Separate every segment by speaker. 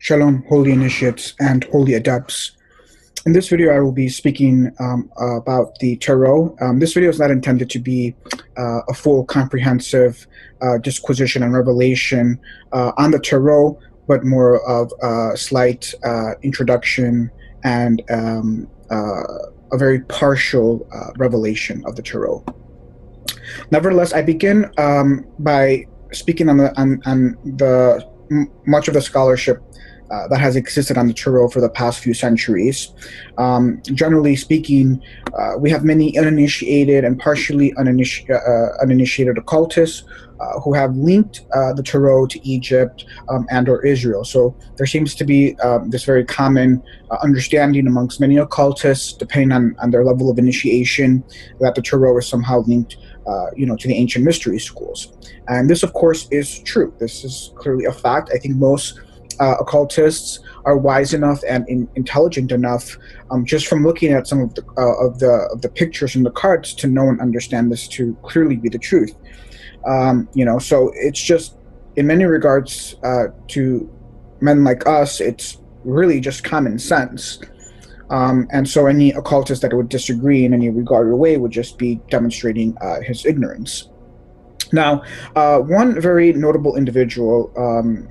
Speaker 1: Shalom, holy initiates and holy adepts. In this video, I will be speaking about the tarot. This video is not intended to be a full, comprehensive disquisition and revelation on the tarot, but more of a slight introduction and a very partial revelation of the tarot. Nevertheless, I begin by speaking on the much of the scholarship that has existed on the tarot for the past few centuries. Generally speaking, we have many uninitiated and partially uninitiated occultists who have linked the tarot to Egypt and or Israel. So there seems to be this very common understanding amongst many occultists, depending on their level of initiation, that the tarot is somehow linked to the ancient mystery schools. And this, of course, is true. This is clearly a fact. I think most occultists are wise enough and intelligent enough, just from looking at some of the pictures and the cards, to know and understand this to clearly be the truth. So it's just, in many regards, to men like us, it's really just common sense. And so any occultist that would disagree in any regard or way would just be demonstrating his ignorance. Now, one very notable individual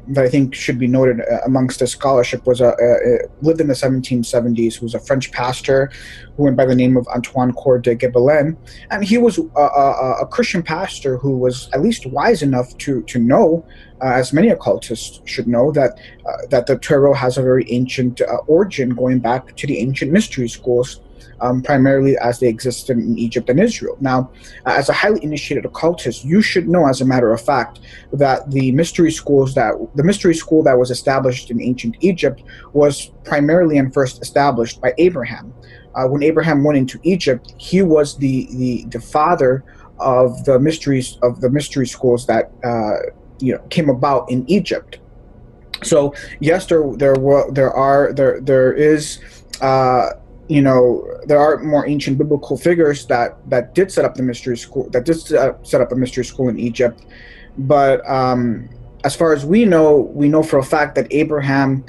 Speaker 1: that I think should be noted amongst the scholarship was lived in the 1770s, who was a French pastor who went by the name of Antoine Coeur de Qabbalah. And he was a Christian pastor who was at least wise enough to know, as many occultists should know, that the tarot has a very ancient origin, going back to the ancient mystery schools, primarily as they existed in Egypt and Israel. Now, as a highly initiated occultist, you should know, as a matter of fact, that the mystery school that was established in ancient Egypt was primarily and first established by Abraham. When Abraham went into Egypt, he was the father of the mystery schools that came about in Egypt. So yes, there are more ancient biblical figures that did set up the mystery school, that did set up a mystery school in Egypt. But as far as we know for a fact that Abraham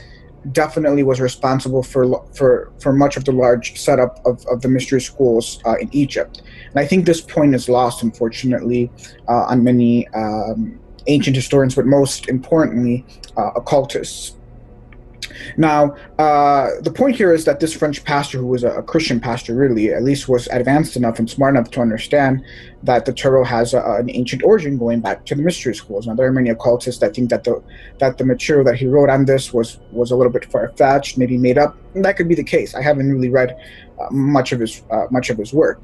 Speaker 1: definitely was responsible for much of the large setup of the mystery schools in Egypt. And I think this point is lost, unfortunately, on many ancient historians, but most importantly, occultists. Now, the point here is that this French pastor, who was a Christian pastor, really, at least was advanced enough and smart enough to understand that the tarot has an ancient origin going back to the mystery schools. Now, there are many occultists that think that the material that he wrote on this was a little bit far-fetched, maybe made up. And that could be the case. I haven't really read much of his work.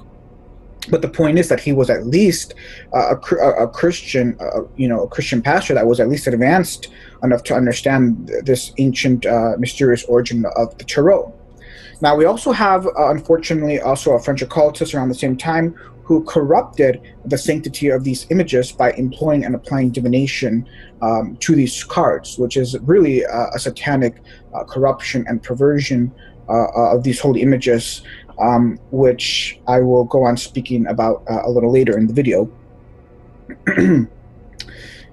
Speaker 1: But the point is that he was at least a Christian, a Christian pastor that was at least advanced enough to understand this ancient, mysterious origin of the tarot. Now, we also have, unfortunately, also a French occultist around the same time who corrupted the sanctity of these images by employing and applying divination to these cards, which is really a satanic corruption and perversion of these holy images, which I will go on speaking about a little later in the video.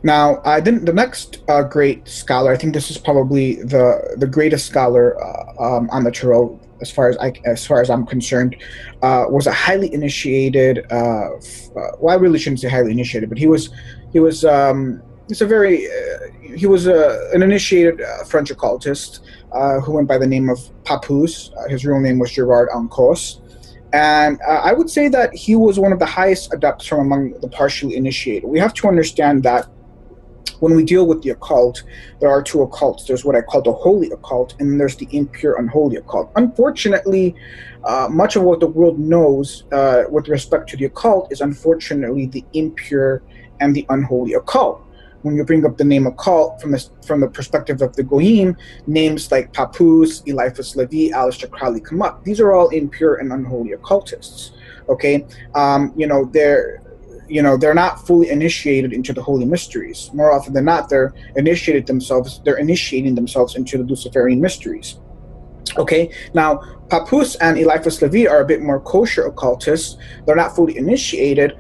Speaker 1: Now, the next great scholar, I think this is probably the greatest scholar on the tarot, as far as I'm concerned, was a highly initiated. Well, I really shouldn't say highly initiated, but he was an initiated French occultist who went by the name of Papoose. His real name was Gerard Ancos. And I would say that he was one of the highest adepts from among the partially initiated. We have to understand that when we deal with the occult, there are two occults. There's what I call the holy occult, and then there's the impure, unholy occult. Unfortunately, much of what the world knows with respect to the occult is unfortunately the impure and the unholy occult. When you bring up the name occult from the perspective of the Goyim, names like Papoose, Eliphas Levi, Aleister Crowley come up. These are all impure and unholy occultists. Okay, they're not fully initiated into the holy mysteries. More often than not, they're initiating themselves into the Luciferian mysteries. Okay, now Papoose and Eliphas Levi are a bit more kosher occultists. They're not fully initiated,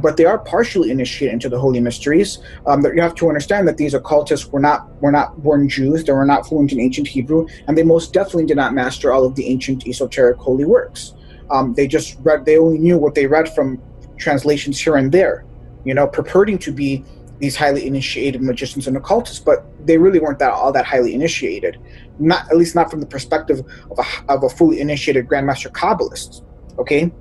Speaker 1: but they are partially initiated into the holy mysteries. That you have to understand that these occultists were not born Jews. They were not fluent in ancient Hebrew, and they most definitely did not master all of the ancient esoteric holy works. They only knew what they read from translations here and there, purporting to be these highly initiated magicians and occultists, but they really weren't all that highly initiated. At least not from the perspective of a fully initiated Grandmaster Kabbalist. Okay.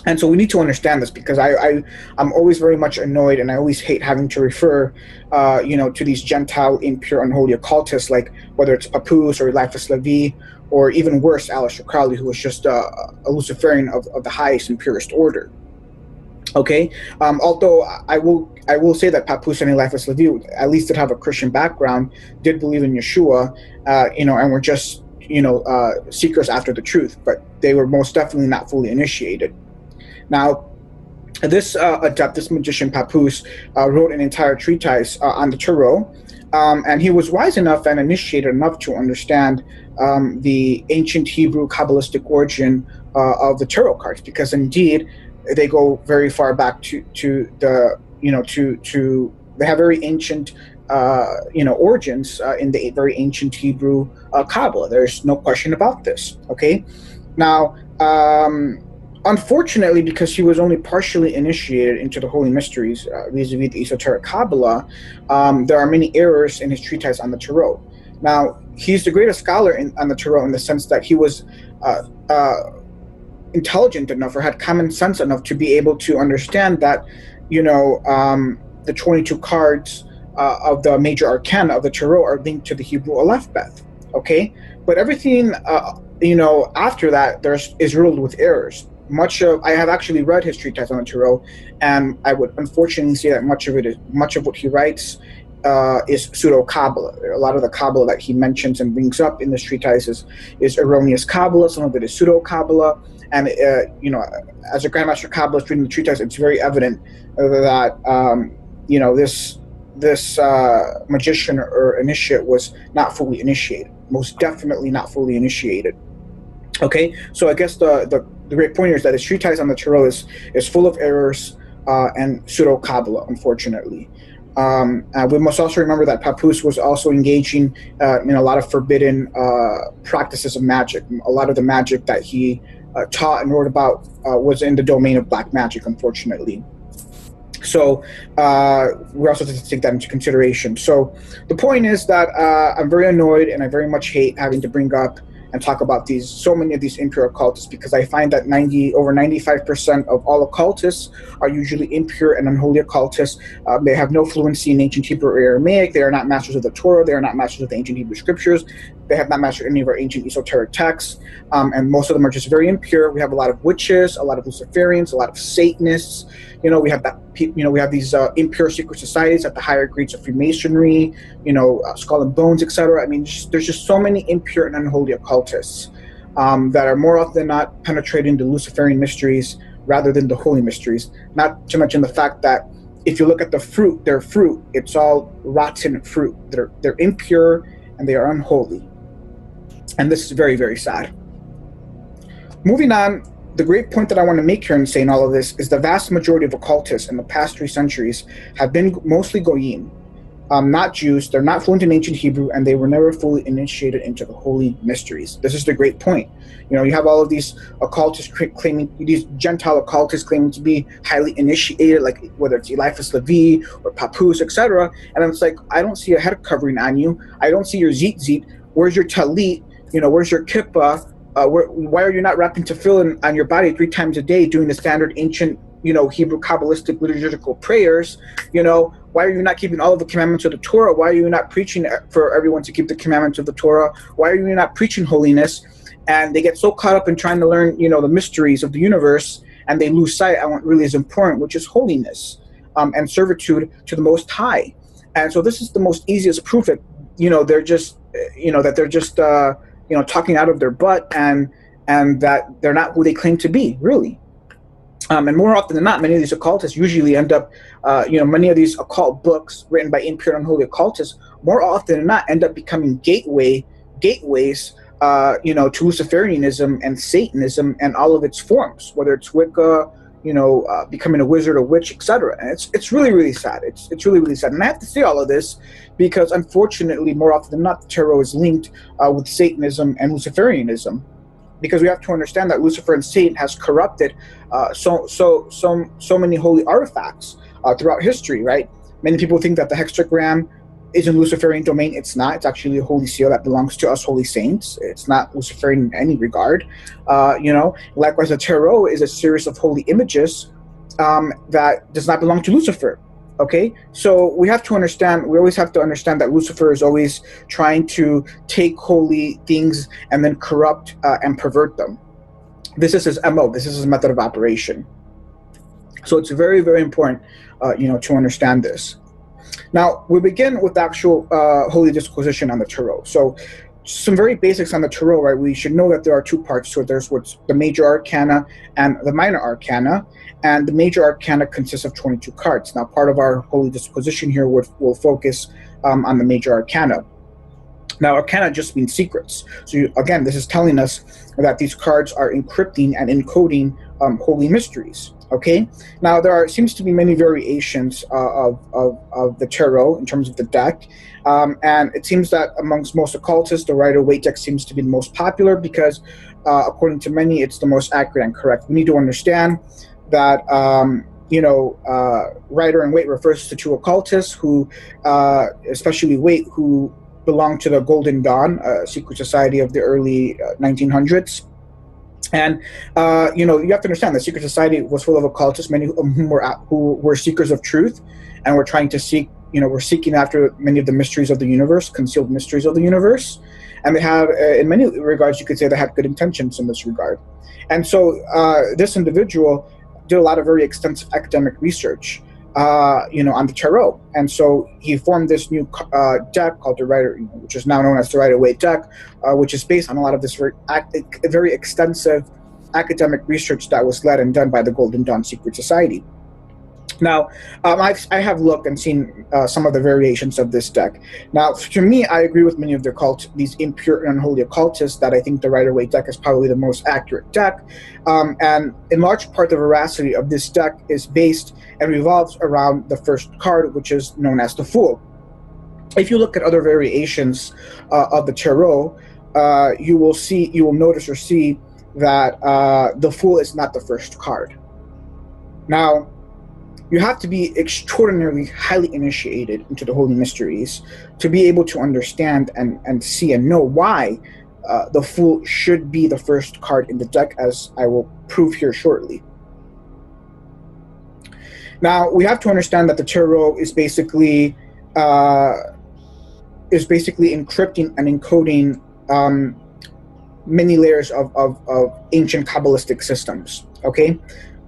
Speaker 1: And so we need to understand this, because I'm always very much annoyed, and I always hate having to refer, to these Gentile, impure, unholy occultists, like whether it's Papoose or Eliphas Levi, or even worse, Aleister Crowley, who was just a Luciferian of the highest and purest order. Okay, although I will say that Papoose and Eliphas Levi at least did have a Christian background, did believe in Yeshua, and were just seekers after the truth, but they were most definitely not fully initiated. Now, this adept, this magician Papoose, wrote an entire treatise on the Tarot, and he was wise enough and initiated enough to understand the ancient Hebrew Kabbalistic origin of the tarot cards, because indeed they go very far back to the they have very ancient origins in the very ancient Hebrew Qabbalah. There's no question about this. Okay, now. Unfortunately, because he was only partially initiated into the holy mysteries vis-a-vis the esoteric Qabbalah, there are many errors in his treatise on the Tarot. Now, he's the greatest scholar on the Tarot in the sense that he was intelligent enough, or had common sense enough, to be able to understand that, the 22 cards of the major arcana of the Tarot are linked to the Hebrew Aleph Bet. Okay, but everything after that is riddled with errors. I have actually read his treatise on the Tarot, and I would unfortunately say that much of what he writes is pseudo Qabbalah. A lot of the Qabbalah that he mentions and brings up in this treatise is erroneous Qabbalah. Some of it is pseudo Qabbalah, and as a Grandmaster Kabbalist reading the treatise, it's very evident that this magician or initiate was not fully initiated. Most definitely not fully initiated. Okay, so I guess the great point here is that his treatise on the Tarot is full of errors and pseudo Qabbalah, unfortunately. We must also remember that Papoose was also engaging in a lot of forbidden practices of magic. A lot of the magic that he taught and wrote about was in the domain of black magic, unfortunately. So we also have to take that into consideration. So the point is that I'm very annoyed, and I very much hate having to bring up and talk about so many of these impure occultists, because I find that over 95% of all occultists are usually impure and unholy occultists. They have no fluency in ancient Hebrew or Aramaic. They are not masters of the Torah. They are not masters of the ancient Hebrew scriptures. They have not mastered any of our ancient esoteric texts, and most of them are just very impure. We have a lot of witches, a lot of Luciferians, a lot of Satanists. We have these impure secret societies at the higher grades of Freemasonry, Skull and Bones, etc. I mean, there's just so many impure and unholy occultists that are more often than not penetrating the Luciferian mysteries rather than the holy mysteries. Not to mention the fact that if you look at their fruit, it's all rotten fruit. They're impure and they are unholy. And this is very, very sad. Moving on, the great point that I want to make here in saying all of this is the vast majority of occultists in the past 3 centuries have been mostly Goyim, not Jews. They're not fluent in ancient Hebrew, and they were never fully initiated into the holy mysteries. This is the great point. You have all of these occultists these Gentile occultists claiming to be highly initiated, like whether it's Eliphas Levi or Papoose, etc. And it's like, I don't see a head covering on you. I don't see your zit. Where's your talit? Where's your kippah? Why are you not wrapping tefillin on your body 3 times a day, doing the standard ancient, Hebrew Kabbalistic liturgical prayers? Why are you not keeping all of the commandments of the Torah? Why are you not preaching for everyone to keep the commandments of the Torah? Why are you not preaching holiness? And they get so caught up in trying to learn, the mysteries of the universe, and they lose sight on what really is important, which is holiness and servitude to the Most High. And so this is the most easiest proof that, they're just, that they're just, talking out of their butt, and that they're not who they claim to be, really. And more often than not, many of these occultists usually end up, many of these occult books written by impure and unholy occultists, more often than not, end up becoming gateways, to Luciferianism and Satanism and all of its forms, whether it's Wicca, becoming a wizard, a witch, etc. And it's really, really sad. It's really, really sad. And I have to say all of this because, unfortunately, more often than not, the tarot is linked with Satanism and Luciferianism, because we have to understand that Lucifer and Satan has corrupted so many holy artifacts throughout history, right? Many people think that the hexagram is in Luciferian domain. It's not. It's actually a holy seal that belongs to us holy saints. It's not Luciferian in any regard. Likewise, the tarot is a series of holy images that does not belong to Lucifer. Okay, so we have to understand, we always have to understand that Lucifer is always trying to take holy things and then corrupt and pervert them. This is his MO. This is his method of operation. So it's very, very important, to understand this. Now, we begin with the actual holy disquisition on the tarot. So some very basics on the tarot, right? We should know that there are two parts to it. There's what's the major arcana and the minor arcana. And the major arcana consists of 22 cards. Now, part of our holy disquisition here will focus on the major arcana. Now, arcana just means secrets. So again, this is telling us that these cards are encrypting and encoding holy mysteries. Okay. Now there seems to be many variations of the tarot in terms of the deck, and it seems that amongst most occultists, the Rider-Waite deck seems to be the most popular because, according to many, it's the most accurate and correct. We need to understand that Rider and Waite refers to two occultists who, especially Waite, who belonged to the Golden Dawn, secret society of the early 1900s. And you have to understand the secret society was full of occultists, many of whom were seekers of truth, and were trying to seek, were seeking after many of the mysteries of the universe, concealed mysteries of the universe. And they have, in many regards, you could say they had good intentions in this regard. And so this individual did a lot of very extensive academic research, on the tarot. And so he formed this new deck called the Rider, which is now known as the Rider-Waite deck, which is based on a lot of this very extensive academic research that was led and done by the Golden Dawn Secret Society. Now, I have looked and seen some of the variations of this deck. Now, to me, I agree with many of these impure and unholy occultists that I think the Rider-Waite deck is probably the most accurate deck. And in large part, the veracity of this deck is based and revolves around the first card, which is known as the Fool. If you look at other variations of the tarot, you will notice or see that the Fool is not the first card. Now, you have to be extraordinarily highly initiated into the holy mysteries to be able to understand and see and know why the Fool should be the first card in the deck, as I will prove here shortly. Now, we have to understand that the tarot is basically encrypting and encoding many layers of ancient Kabbalistic systems. Okay.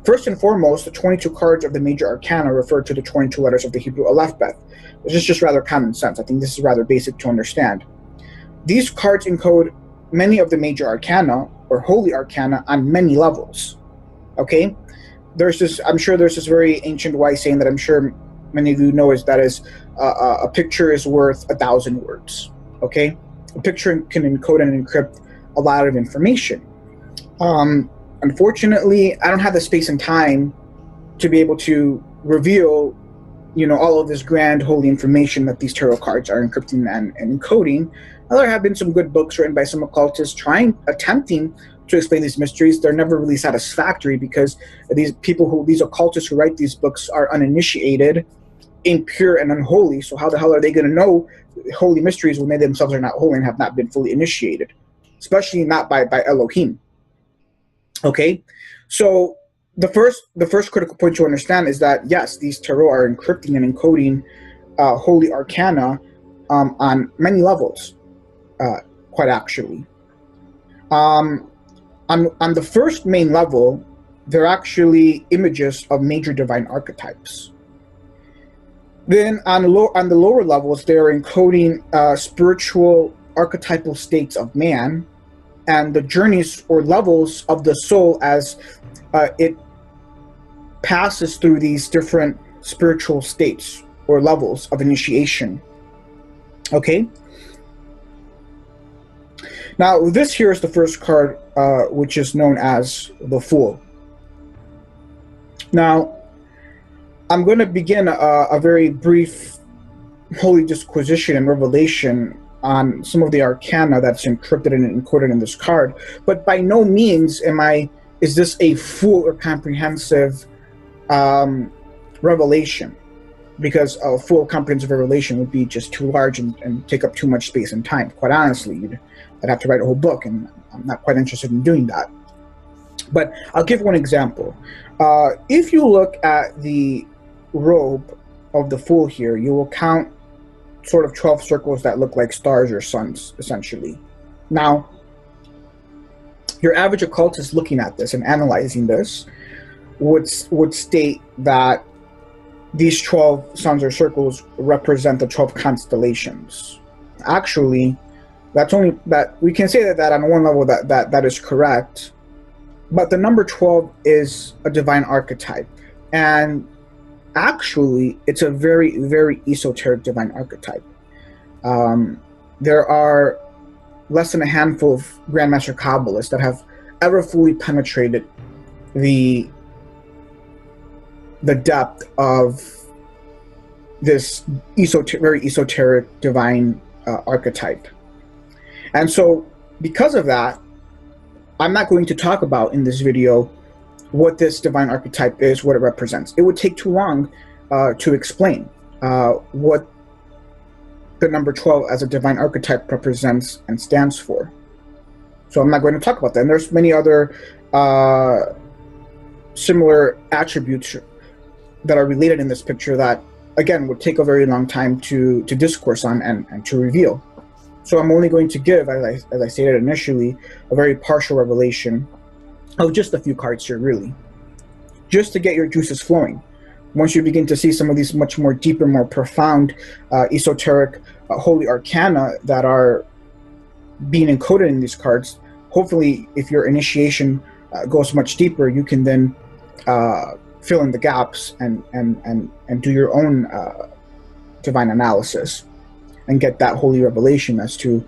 Speaker 1: First and foremost, the 22 cards of the major arcana refer to the 22 letters of the Hebrew alphabet. This is just rather common sense. I think this is rather basic to understand. These cards encode many of the major arcana or holy arcana on many levels. Okay? I'm sure there's this very ancient wise saying that I'm sure many of you know, is a picture is worth 1,000 words. Okay? A picture can encode and encrypt a lot of information. Unfortunately, I don't have the space and time to be able to reveal, all of this grand holy information that these tarot cards are encrypting and encoding. Now, there have been some good books written by some occultists attempting to explain these mysteries. They're never really satisfactory because these occultists who write these books are uninitiated, impure, and unholy. So how the hell are they going to know holy mysteries when they themselves are not holy and have not been fully initiated, especially not by Elohim? Okay, so the first critical point to understand is that yes, these tarot are encrypting and encoding holy arcana on many levels, quite actually. On the first main level, they're actually images of major divine archetypes. Then on the lower levels, they're encoding spiritual archetypal states of man, and the journeys or levels of the soul as it passes through these different spiritual states or levels of initiation. Okay? Now, this here is the first card, which is known as the Fool. Now, I'm going to begin a very brief holy disquisition and revelation on some of the arcana that's encrypted and encoded in this card, but by no means is this a full or comprehensive revelation, because a full comprehensive revelation would be just too large and take up too much space and time. Quite honestly, I'd have to write a whole book, and I'm not quite interested in doing that. But I'll give one example. If you look at the robe of the Fool here, you will count sort of 12 circles that look like stars or suns, essentially. Now, your average occultist looking at this and analyzing this would state that these 12 suns or circles represent the 12 constellations. Actually, we can say that on one level that is correct, but the number 12 is a divine archetype, and actually it's a very, very esoteric divine archetype. There are less than a handful of Grandmaster Kabbalists that have ever fully penetrated the depth of this very esoteric divine archetype. And so because of that, I'm not going to talk about in this video what this divine archetype is, what it represents. It would take too long to explain what the number 12 as a divine archetype represents and stands for. So I'm not going to talk about that. And there's many other similar attributes that are related in this picture that, again, would take a very long time to discourse on and to reveal. So I'm only going to give, as I stated initially, a very partial revelation of just a few cards here, really, just to get your juices flowing. Once you begin to see some of these much more deeper, more profound, esoteric, holy arcana that are being encoded in these cards, hopefully, if your initiation goes much deeper, you can then fill in the gaps and do your own divine analysis and get that holy revelation as to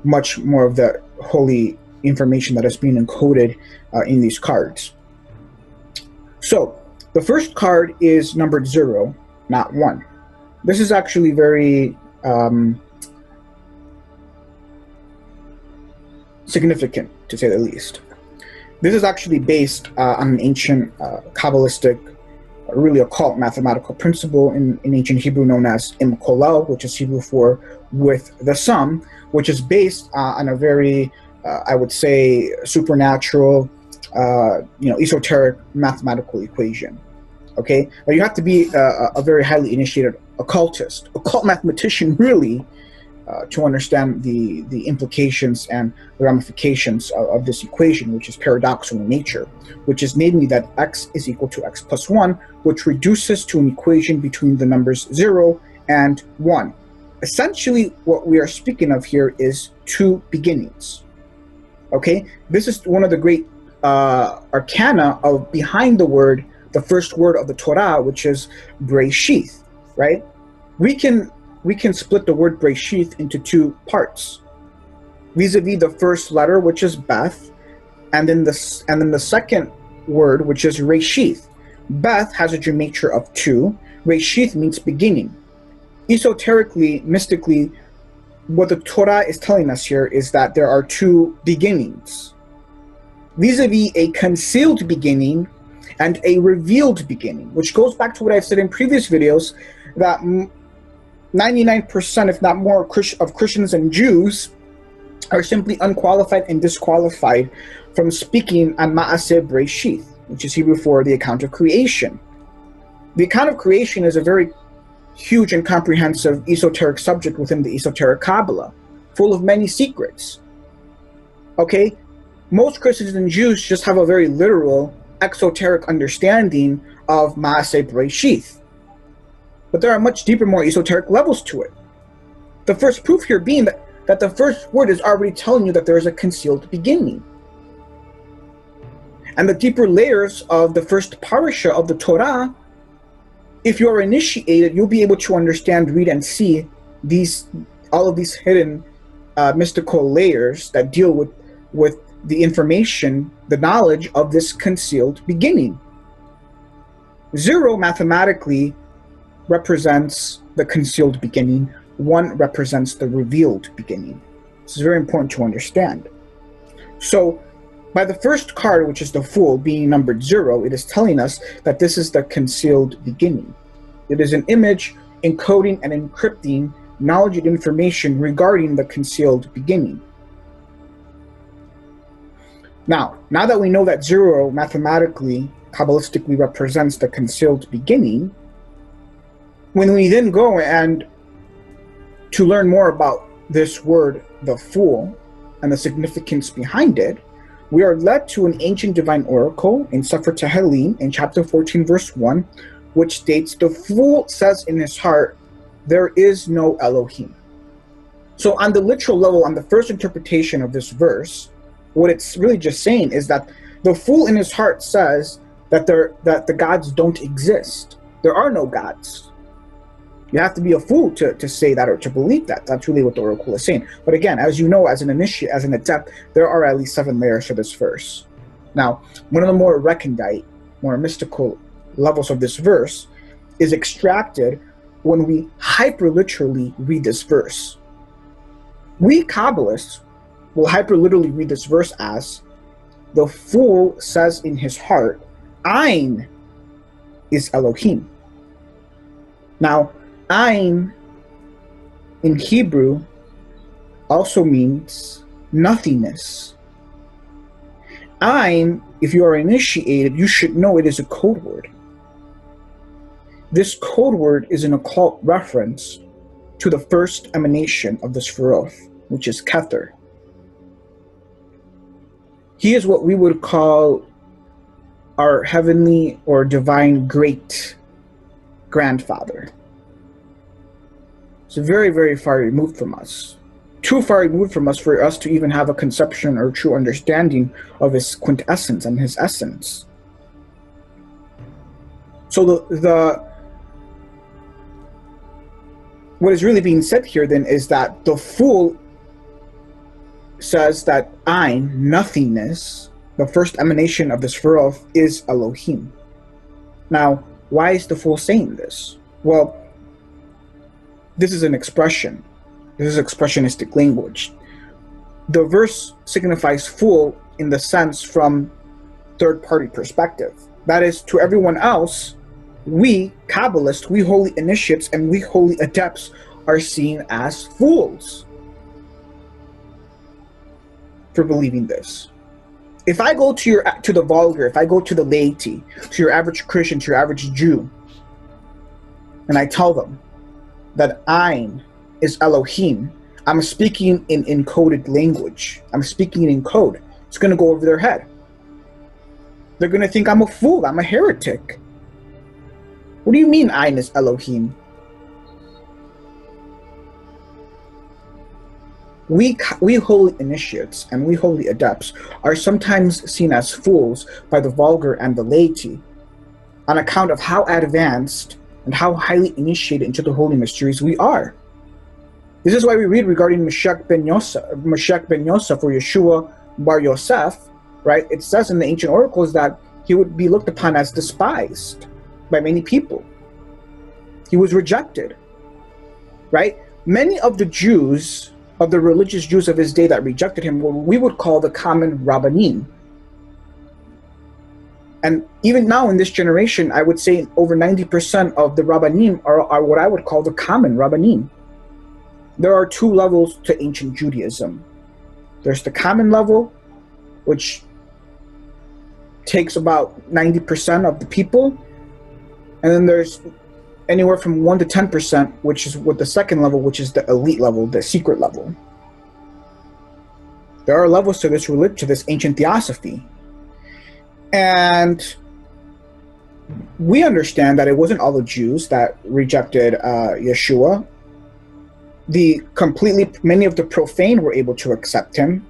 Speaker 1: much more of the holy information that is being encoded in these cards. So the first card is numbered 0, not 1. This is actually very significant, to say the least. This is actually based on an ancient Kabbalistic, really occult mathematical principle in ancient Hebrew known as im kolel, which is Hebrew for with the sum, which is based on a very, I would say, supernatural, esoteric mathematical equation. Okay, now you have to be a very highly initiated occultist, occult mathematician, really, to understand the implications and the ramifications of this equation, which is paradoxical in nature, which is namely that x is equal to x plus 1, which reduces to an equation between the numbers 0 and 1. Essentially, what we are speaking of here is two beginnings. Okay, this is one of the great arcana of behind the first word of the Torah, which is Breshith, right? We can split the word Breshith into two parts, vis-a-vis the first letter, which is Beth, and then the second word, which is Reshith. Beth has a gematria of 2. Reshith means beginning. Esoterically, mystically, what the Torah is telling us here is that there are two beginnings, vis-a-vis a concealed beginning and a revealed beginning, which goes back to what I've said in previous videos, that 99%, if not more, of Christians and Jews are simply unqualified and disqualified from speaking on Ma'aseh Breshith, which is Hebrew for the account of creation. The account of creation is a very huge and comprehensive esoteric subject within the esoteric Qabbalah, full of many secrets. Okay? Most Christians and Jews just have a very literal, exoteric understanding of Ma'aseh Breshith. But there are much deeper, more esoteric levels to it. The first proof here being that the first word is already telling you that there is a concealed beginning. And the deeper layers of the first parasha of the Torah, if you are initiated, you'll be able to understand, read, and see all of these hidden mystical layers that deal with the information, the knowledge of this concealed beginning. 0 mathematically represents the concealed beginning. 1 represents the revealed beginning. This is very important to understand. So by the first card, which is the Fool, being numbered 0, it is telling us that this is the concealed beginning. It is an image encoding and encrypting knowledge and information regarding the concealed beginning. Now that we know that 0 mathematically, Kabbalistically represents the concealed beginning, when we then go and to learn more about this word, the Fool, and the significance behind it, we are led to an ancient divine oracle in Sefer Tehillim in chapter 14, verse 1, which states, "The fool says in his heart, there is no Elohim." So on the literal level, on the first interpretation of this verse, what it's really just saying is that the fool in his heart says that the gods don't exist. There are no gods. You have to be a fool to say that or to believe that. That's really what the oracle is saying. But again, as you know, as an initiate, as an adept, there are at least 7 layers to this verse. Now, one of the more recondite, more mystical levels of this verse is extracted when we hyperliterally read this verse. We Kabbalists will hyperliterally read this verse as, "The fool says in his heart, Ein is Elohim." Now, Ein in Hebrew also means nothingness. Ein, if you are initiated, you should know it is a code word. This code word is an occult reference to the first emanation of the Sephiroth, which is Kether. He is what we would call our heavenly or divine great grandfather. It's very, very far removed from us. Too far removed from us for us to even have a conception or true understanding of his quintessence and his essence. So what is really being said here then is that the fool says that Ein, nothingness, the first emanation of the Sephiroth, is Elohim. Now, why is the fool saying this? Well, this is an expression. This is expressionistic language. The verse signifies fool in the sense from third-party perspective. That is, to everyone else, we Kabbalists, we holy initiates, and we holy adepts are seen as fools for believing this. If I go to the vulgar, if I go to the laity, to your average Christian, to your average Jew, and I tell them that Ein is Elohim, I'm speaking in encoded language. I'm speaking in code. It's going to go over their head. They're going to think I'm a fool. I'm a heretic. What do you mean Ein is Elohim? We holy initiates and we holy adepts are sometimes seen as fools by the vulgar and the laity on account of how advanced and how highly initiated into the holy mysteries we are. This is why we read regarding Mashiach ben Yosef or Yeshua bar Yosef, right? It says in the ancient oracles that he would be looked upon as despised by many people. He was rejected, right? Many of the Jews, of the religious Jews of his day that rejected him, were what we would call the common Rabbanim. And even now in this generation, I would say over 90% of the Rabbanim are what I would call the common Rabbanim. There are 2 levels to ancient Judaism. There's the common level, which takes about 90% of the people. And then there's anywhere from 1 to 10%, which is with the second level, which is the elite level, the secret level. There are levels to this religion, to this ancient theosophy. And we understand that it wasn't all the Jews that rejected Yeshua. Many of the profane were able to accept him,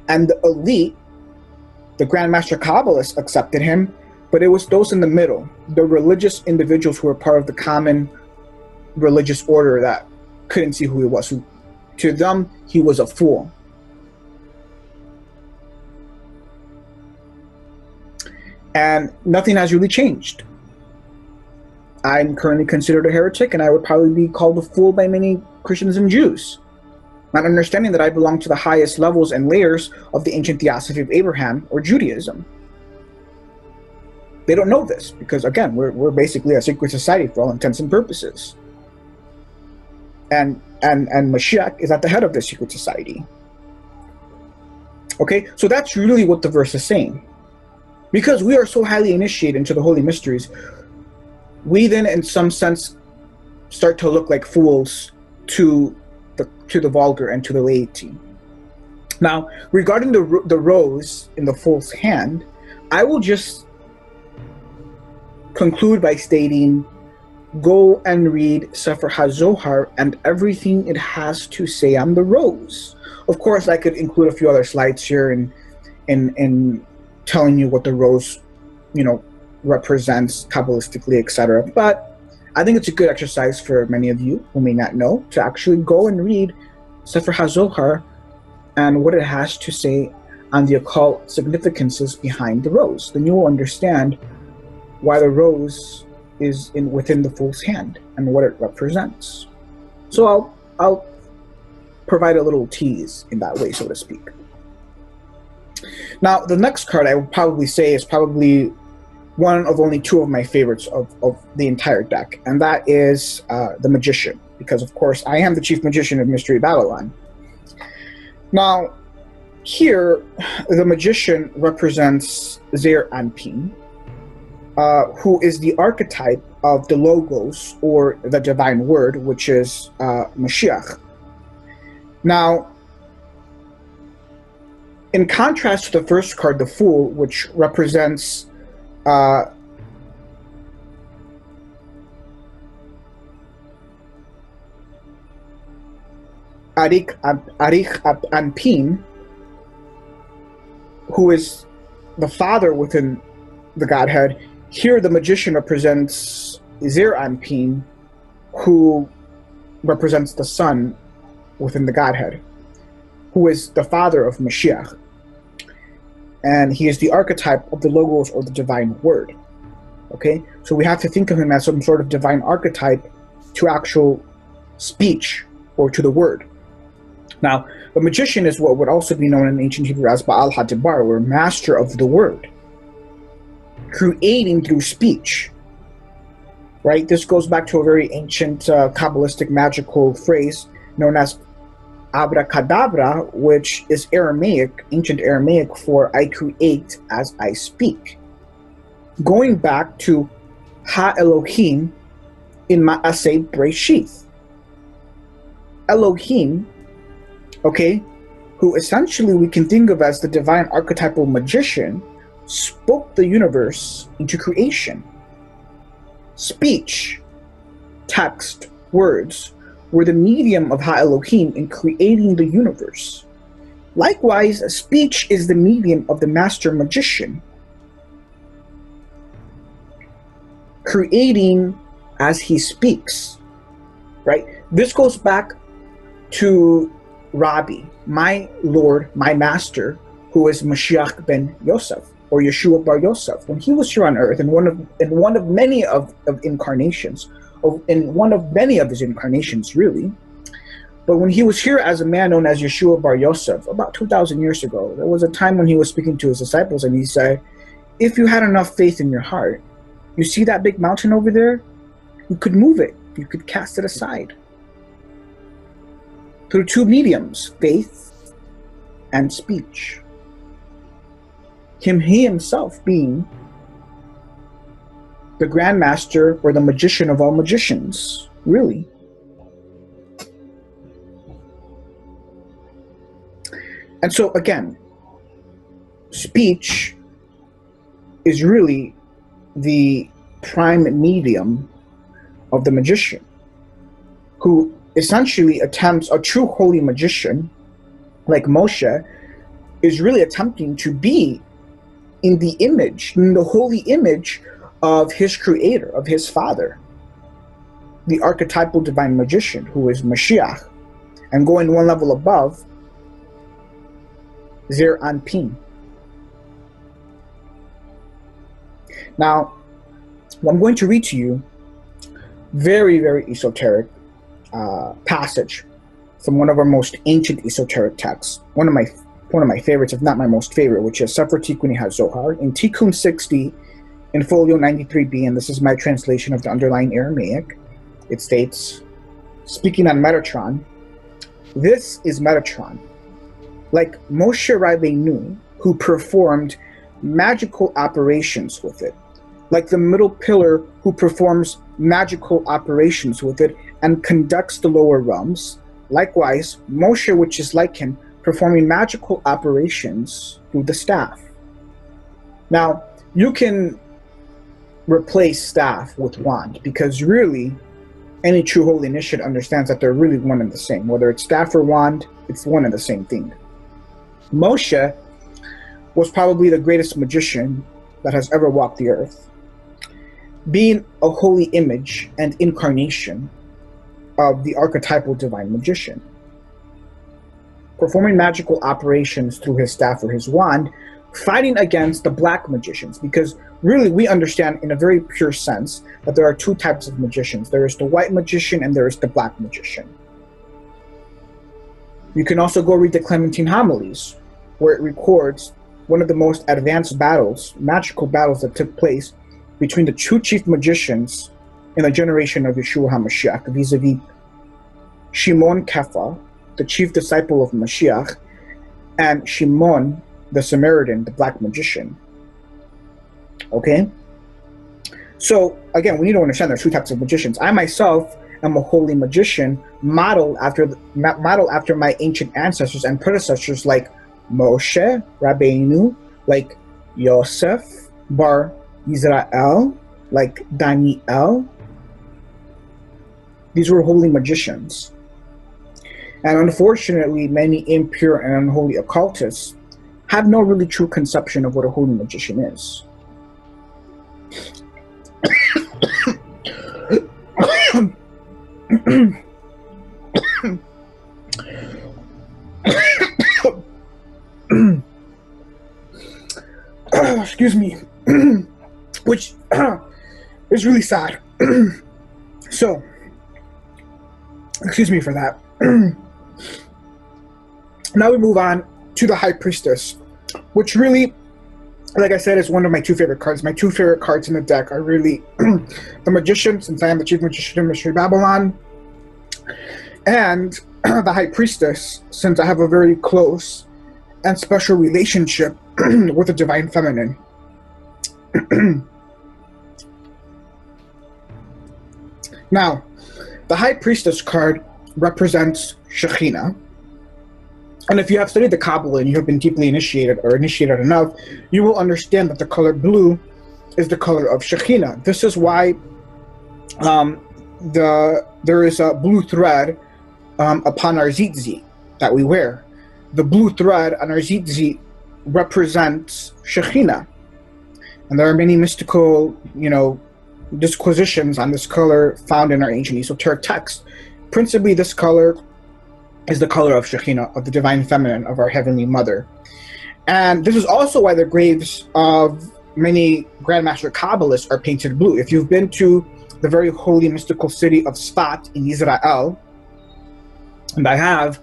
Speaker 1: and the elite, the Grandmaster Kabbalists, accepted him, but it was those in the middle, the religious individuals who were part of the common religious order that couldn't see who he was. To them, he was a fool. And nothing has really changed. I'm currently considered a heretic, and I would probably be called a fool by many Christians and Jews, not understanding that I belong to the highest levels and layers of the ancient theosophy of Abraham or Judaism. They don't know this because, again, we're basically a secret society for all intents and purposes. And Mashiach is at the head of the secret society. Okay, so that's really what the verse is saying. Because we are so highly initiated into the holy mysteries, we then, in some sense, start to look like fools to the vulgar and to the laity. Now, regarding the rose in the fool's hand, I will just conclude by stating, go and read Sefer HaZohar and everything it has to say on the rose. Of course, I could include a few other slides here in telling you what the rose, represents Kabbalistically, etc. But I think it's a good exercise for many of you who may not know to actually go and read Sefer HaZohar and what it has to say on the occult significances behind the rose. Then you will understand why the rose is within the fool's hand and what it represents. So I'll provide a little tease in that way, so to speak. Now, the next card I would probably say is probably one of only two of my favorites of the entire deck, and that is the Magician, because of course I am the chief magician of Mystery Babylon. Now, here the Magician represents Zeir Anpin, who is the archetype of the Logos, or the divine word, which is Mashiach. Now, in contrast to the first card, the Fool, which represents Arich Anpin, who is the father within the Godhead, here the Magician represents Zeir Anpin, who represents the son within the Godhead, who is the father of Mashiach. And he is the archetype of the Logos, or the divine word. Okay? So we have to think of him as some sort of divine archetype to actual speech, or to the word. Now, the Magician is what would also be known in ancient Hebrew as Baal HaDibar, or master of the word, creating through speech. Right? This goes back to a very ancient Kabbalistic magical phrase known as abracadabra, which is Aramaic, ancient Aramaic for I create as I speak. Going back to Ha-Elohim in Ma'aseh Breshith. Elohim, okay, who essentially we can think of as the divine archetypal magician, spoke the universe into creation. Speech, text, words were the medium of Ha-Elohim in creating the universe. Likewise, speech is the medium of the master magician, creating as he speaks. Right? This goes back to Rabbi, my Lord, my master, who is Mashiach ben Yosef, or Yeshua bar Yosef, when he was here on earth in one of many of incarnations, in one of many of his incarnations, really. But when he was here as a man known as Yeshua bar Yosef, about 2,000 years ago, there was a time when he was speaking to his disciples, and he said, if you had enough faith in your heart, you see that big mountain over there? You could move it. You could cast it aside. Through two mediums, faith and speech. He himself being the Grand Master, or the magician of all magicians, really. And so again, speech is really the prime medium of the magician, who essentially attempts, a true holy magician like Moshe is really attempting to be in the image, in the holy image of his creator, of his father, the archetypal divine magician, who is Mashiach, and going one level above, Zeir Anpin. Now, what I'm going to read to you Very, very esoteric passage from one of our most ancient esoteric texts. One of my favorites, if not my most favorite, which is Sefer Tikkun HaZohar in Tikkun 60 in folio 93b, and this is my translation of the underlying Aramaic. It states, speaking on Metatron, this is Metatron, like Moshe Rabbeinu, who performed magical operations with it, like the middle pillar who performs magical operations with it and conducts the lower realms. Likewise, Moshe, which is like him, performing magical operations through the staff. Now, you can replace staff with wand, because really, any true holy initiate understands that they're really one and the same. Whether it's staff or wand, it's one and the same thing. Moshe was probably the greatest magician that has ever walked the earth, being a holy image and incarnation of the archetypal divine magician, performing magical operations through his staff or his wand, fighting against the black magicians, because really we understand in a very pure sense that there are two types of magicians. There is the white magician and there is the black magician. You can also go read the Clementine Homilies, where it records one of the most advanced battles, magical battles that took place between the two chief magicians in the generation of Yeshua HaMashiach, vis-a-vis Shimon Kefa, the chief disciple of Mashiach, and Shimon the Samaritan, the black magician. Okay? So, again, we need to understand there are two types of magicians. I myself am a holy magician, modeled after my ancient ancestors and predecessors like Moshe Rabbeinu, like Yosef Bar Israel, like Daniel. These were holy magicians. And unfortunately, many impure and unholy occultists have no really true conception of what a holy magician is. Excuse me. Which is really sad. So, excuse me for that. Now we move on to the High Priestess, which really, like I said, is one of my two favorite cards. My two favorite cards in the deck are really the Magician, since I am the Chief Magician in Mystery Babylon, and the High Priestess, since I have a very close and special relationship with the Divine Feminine. Now, the High Priestess card represents Shekhinah. And if you have studied the Qabbalah and you have been deeply initiated or initiated enough, you will understand that the color blue is the color of Shekhinah. This is why there is a blue thread upon our tzitzit that we wear. The blue thread on our tzitzit represents Shekhinah. And there are many mystical, disquisitions on this color found in our ancient esoteric text. Principally, this color is the color of Shekhinah, of the Divine Feminine, of our Heavenly Mother. And this is also why the graves of many Grandmaster Kabbalists are painted blue. If you've been to the very holy mystical city of Sfat in Israel, and I have,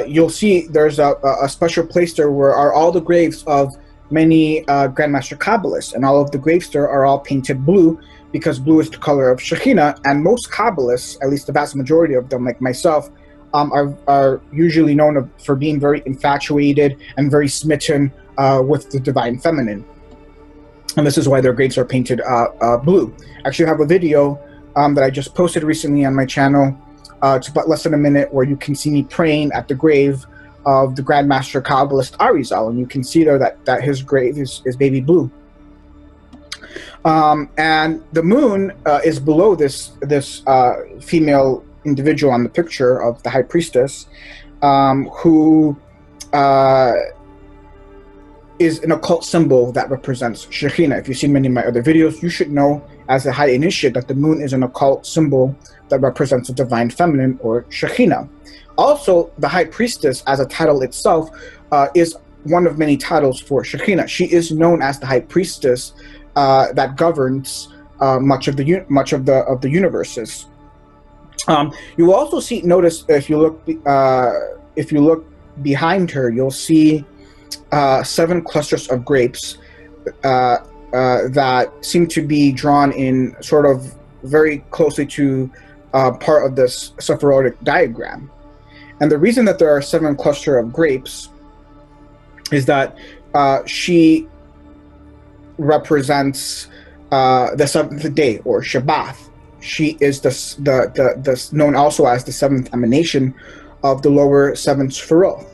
Speaker 1: you'll see there's a special place there where are all the graves of many Grandmaster Kabbalists, and all of the graves there are all painted blue, because blue is the color of Shekhinah. And most Kabbalists, at least the vast majority of them, like myself, are usually known for being very infatuated and very smitten with the Divine Feminine. And this is why their graves are painted blue. Actually, I have a video that I just posted recently on my channel. It's about less than a minute, where you can see me praying at the grave of the Grandmaster Kabbalist Arizal, and you can see there that his grave is baby blue. And the moon is below this female individual on the picture of the High Priestess, who is an occult symbol that represents Shekhinah. If you've seen many of my other videos, you should know as a high initiate that the moon is an occult symbol that represents the Divine Feminine, or Shekhinah. Also, the High Priestess as a title itself is one of many titles for Shekhinah. She is known as the High Priestess that governs much of the universes. You will also notice if you look behind her, you'll see 7 clusters of grapes that seem to be drawn in sort of very closely to part of this Sephirotic diagram. And the reason that there are 7 cluster of grapes is that she represents the 7th day, or Shabbath. She is the known also as the 7th emanation of the lower 7 Sephiroth.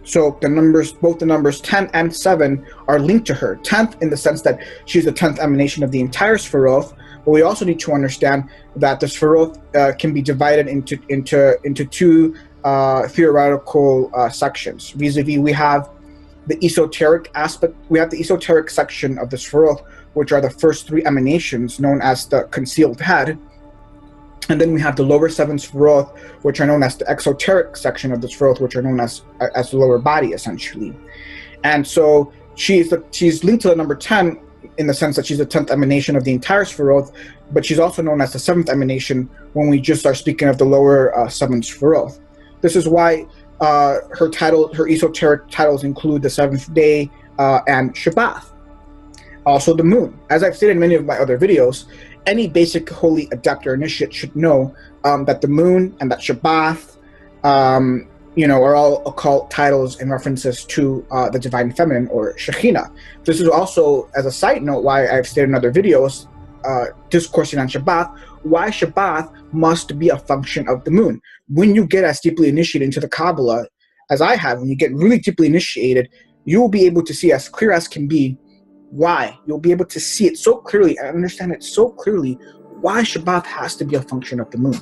Speaker 1: So both the numbers 10 and 7 are linked to her. 10th in the sense that she's the 10th emanation of the entire Sephiroth, but we also need to understand that the Sephiroth can be divided into 2 theoretical sections. Vis-a-vis, we have the esoteric aspect. We have the esoteric section of the Sephiroth, which are the first 3 emanations, known as the concealed head. And then we have the lower 7 Sephiroth, which are known as the exoteric section of the Sephiroth, which are known as the lower body, essentially. And so she's linked to the number 10 in the sense that she's the 10th emanation of the entire Sephiroth, but she's also known as the 7th emanation when we just are speaking of the lower 7 Sephiroth. This is why her esoteric titles include the 7th day and Shabbath. Also the moon. As I've stated in many of my other videos, any basic holy adept or initiate should know that the moon and that Shabbath, are all occult titles and references to the divine feminine, or Shekhinah. This is also, as a side note, why I've stated in other videos discoursing on Shabbath, why Shabbath must be a function of the moon. When you get as deeply initiated into the Qabbalah as I have, when you get really deeply initiated, you will be able to see as clear as can be why. You'll be able to see it so clearly and understand it so clearly why Shabbath has to be a function of the moon.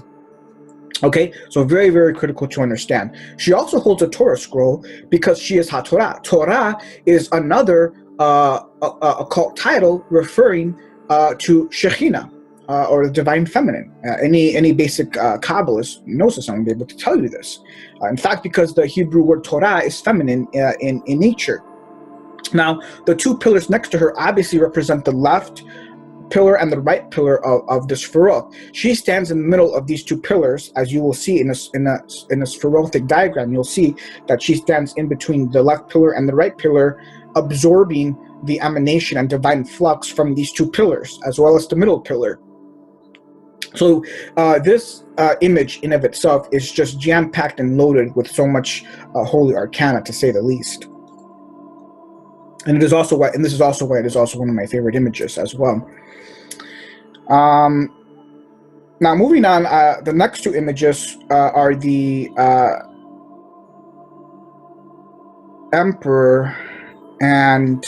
Speaker 1: Okay, so very, very critical to understand. She also holds a Torah scroll because she is HaTorah. Torah is another occult title referring to Shekhinah, or the divine feminine. Any basic Kabbalist knows this, and will be able to tell you this. In fact, because the Hebrew word Torah is feminine in nature. Now, the 2 pillars next to her obviously represent the left pillar and the right pillar of the Sephiroth. She stands in the middle of these 2 pillars, as you will see in a Sephirothic diagram. You'll see that she stands in between the left pillar and the right pillar, absorbing the emanation and divine flux from these 2 pillars, as well as the middle pillar. So this image in of itself is just jam-packed and loaded with so much holy arcana, to say the least. And this is also why it is also one of my favorite images as well. Now, moving on, the next 2 images are the Emperor and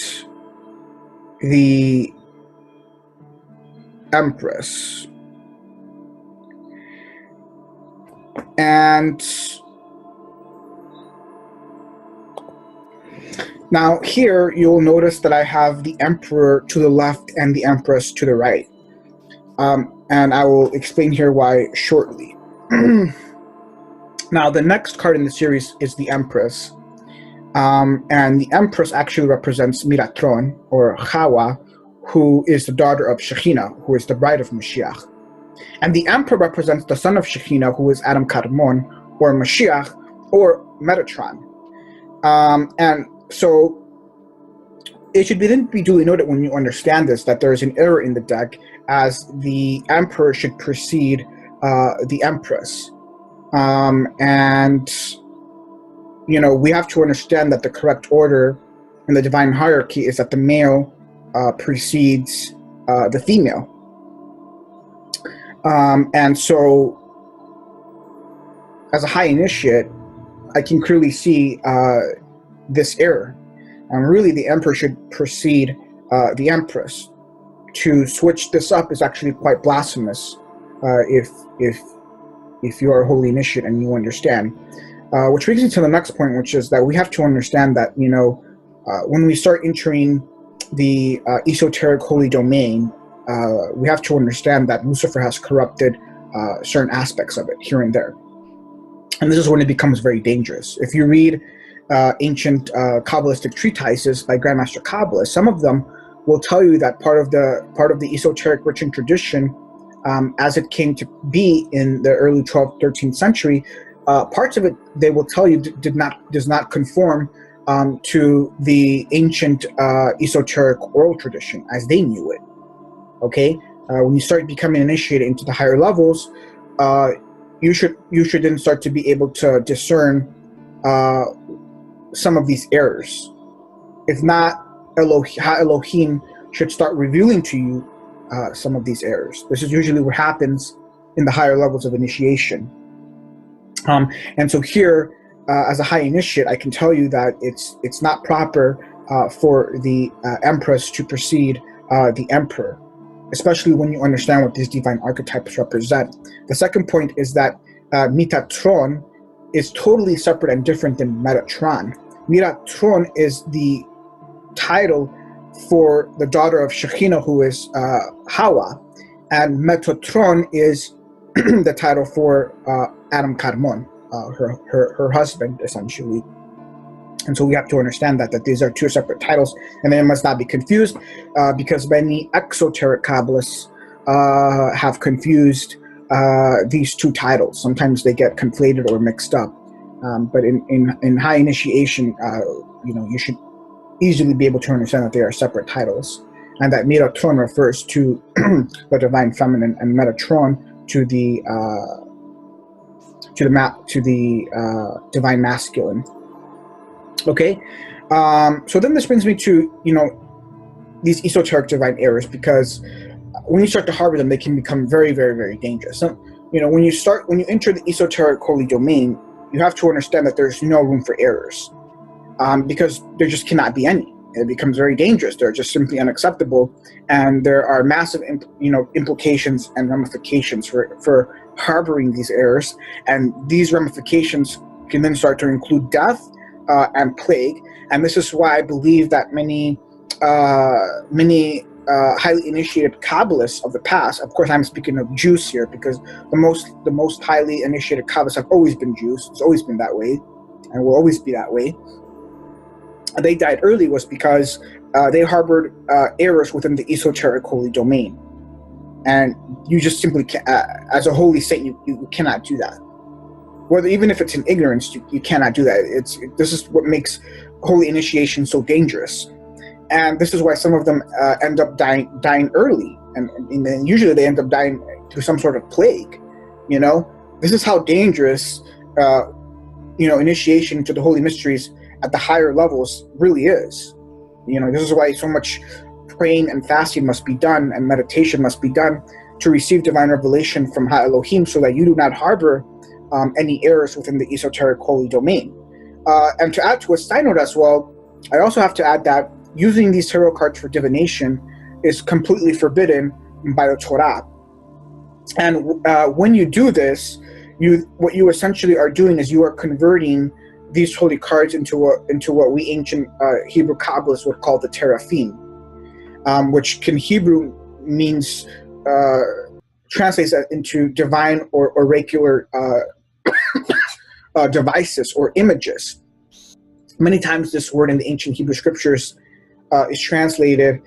Speaker 1: the Empress. And now here you'll notice that I have the Emperor to the left and the Empress to the right. And I will explain here why shortly. Now, the next card in the series is the Empress. And the Empress actually represents Miratron, or Hawa, who is the daughter of Shekhinah, who is the bride of Mashiach. And the Emperor represents the son of Shekhinah, who is Adam Kadmon, or Mashiach, or Metatron. And so it should then be duly noted when you understand this that there is an error in the deck, as the Emperor should precede the Empress. And, we have to understand that the correct order in the divine hierarchy is that the male precedes the female. And so, as a high initiate, I can clearly see this error. And really, the Emperor should precede the Empress. To switch this up is actually quite blasphemous if you are a holy initiate and you understand. Which brings me to the next point, which is that we have to understand that, when we start entering the esoteric holy domain, we have to understand that Lucifer has corrupted certain aspects of it here and there. And this is when it becomes very dangerous. If you read ancient Kabbalistic treatises by Grandmaster Kabbalists, some of them will tell you that part of the esoteric ritual tradition, as it came to be in the early 12th, 13th century, parts of it they will tell you does not conform to the ancient esoteric oral tradition as they knew it. Okay, when you start becoming initiated into the higher levels, you should then start to be able to discern some of these errors. If not, Elohim should start revealing to you some of these errors. This is usually what happens in the higher levels of initiation. And so here, as a high initiate, I can tell you that it's not proper for the empress to precede the emperor, especially when you understand what these divine archetypes represent. The second point is that Metatron is totally separate and different than Metatron. Metatron is the title for the daughter of Shekhinah, who is Hawa, and Metatron is the title for Adam Kadmon, her husband, essentially. And so we have to understand that these are two separate titles, and they must not be confused, because many exoteric Kabbalists have confused these two titles. Sometimes they get conflated or mixed up. But in high initiation, you should easily be able to understand that they are separate titles, and that Metatron refers to the divine feminine, and Metatron to the divine masculine. Okay, so then this brings me to these esoteric divine errors, because when you start to harbor them, they can become very, very, very dangerous. So, when you enter the esoteric holy domain, you have to understand that there's no room for errors, because there just cannot be any. It becomes very dangerous. They're just simply unacceptable, and there are massive, implications and ramifications for harboring these errors. And these ramifications can then start to include death and plague. And this is why I believe that many highly initiated Kabbalists of the past, of course I'm speaking of Jews here, because the most highly initiated Kabbalists have always been Jews. It's always been that way, and will always be that way. They died early was because they harbored errors within the esoteric holy domain. And you just simply can't, as a holy saint, you cannot do that. Even if it's in ignorance, you cannot do that. This is what makes holy initiation so dangerous. And this is why some of them end up dying early. And then usually they end up dying through some sort of plague. This is how dangerous, initiation into the holy mysteries at the higher levels really is. This is why so much praying and fasting must be done, and meditation must be done to receive divine revelation from Ha Elohim, so that you do not harbor any errors within the esoteric holy domain. And to add to a side note as well, I also have to add that using these tarot cards for divination is completely forbidden by the Torah. And when you do this, what you essentially are doing is you are converting these holy cards into what we ancient Hebrew Kabbalists would call the teraphim, which in Hebrew means translates that into divine or oracular devices or images. Many times this word in the ancient Hebrew scriptures is translated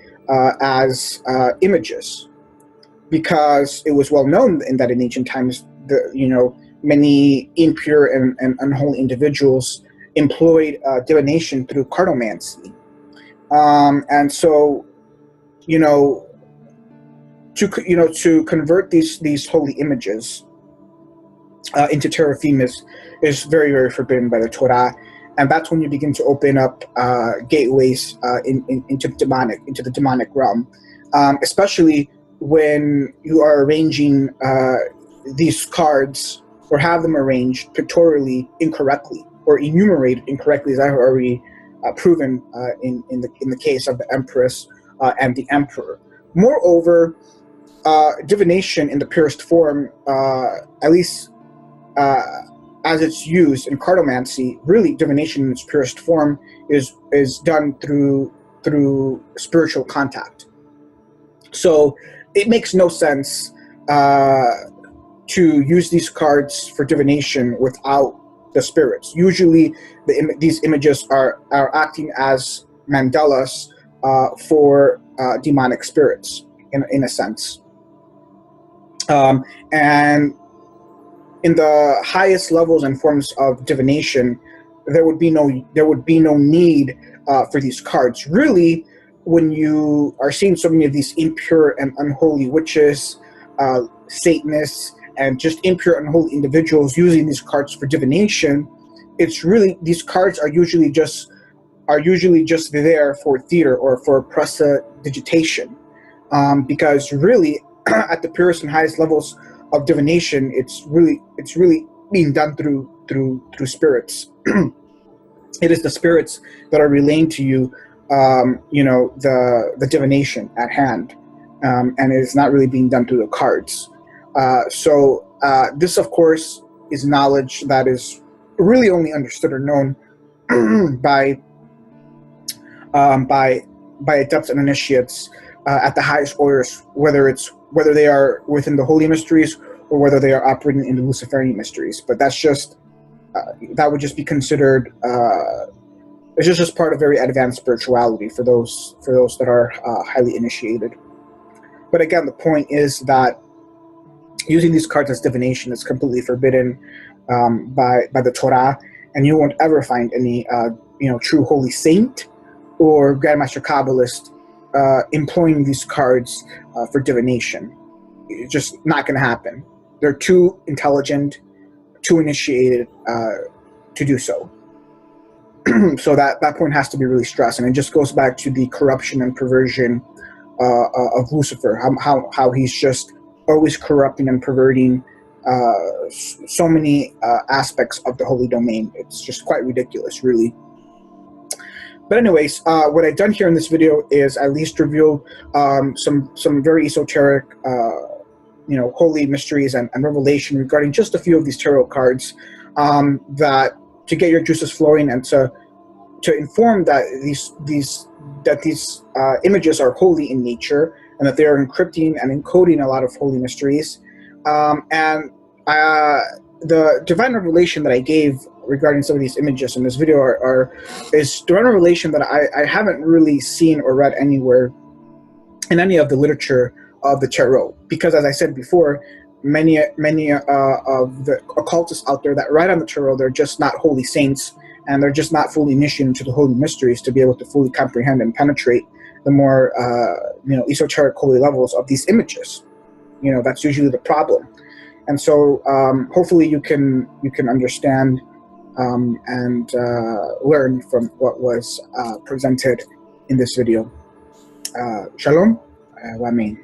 Speaker 1: as images, because it was well known in ancient times many impure and unholy individuals employed divination through cartomancy, and so to convert these holy images into teraphim is very, very forbidden by the Torah. And that's when you begin to open up gateways into the demonic realm, especially when you are arranging these cards, or have them arranged pictorially incorrectly or enumerated incorrectly, as I have already proven in the case of the Empress and the Emperor. Moreover, divination in the purest form, at least as it's used in cartomancy, really divination in its purest form is done through spiritual contact. So it makes no sense to use these cards for divination without the spirits. Usually these images are acting as mandalas for demonic spirits in a sense. And in the highest levels and forms of divination, there would be no need for these cards. Really, when you are seeing so many of these impure and unholy witches, Satanists, and just impure and unholy individuals using these cards for divination, it's really, these cards are usually just there for theater or for prestidigitation, because really at the purest and highest levels of divination, it's really being done through spirits. It is the spirits that are relaying to you, the divination at hand, and it is not really being done through the cards. So this, of course, is knowledge that is really only understood or known by adepts and initiates at the highest orders, whether they are within the holy mysteries or whether they are operating in the Luciferian mysteries. But that's just that would just be considered. It's just part of very advanced spirituality for those that are highly initiated. But again, the point is that using these cards as divination is completely forbidden by the Torah, and you won't ever find any true holy saint or Grandmaster Qabbalist employing these cards for divination. It's just not going to happen. They're too intelligent, too initiated to do so. So that point has to be really stressed, and it just goes back to the corruption and perversion of Lucifer, how he's just always corrupting and perverting so many aspects of the holy domain. It's just quite ridiculous, really. But anyways, what I've done here in this video is at least reveal some very esoteric, holy mysteries and revelation regarding just a few of these tarot cards, that to get your juices flowing and to inform that these images are holy in nature, and that they are encrypting and encoding a lot of holy mysteries. And the divine revelation that I gave regarding some of these images in this video is divine revelation that I haven't really seen or read anywhere in any of the literature of the tarot, because as I said before, many of the occultists out there that write on the tarot, they're just not holy saints, and they're just not fully initiated into the holy mysteries to be able to fully comprehend and penetrate the more esoteric holy levels of these images. That's usually the problem. And so hopefully you can understand and learn from what was presented in this video. Shalom, Wamin.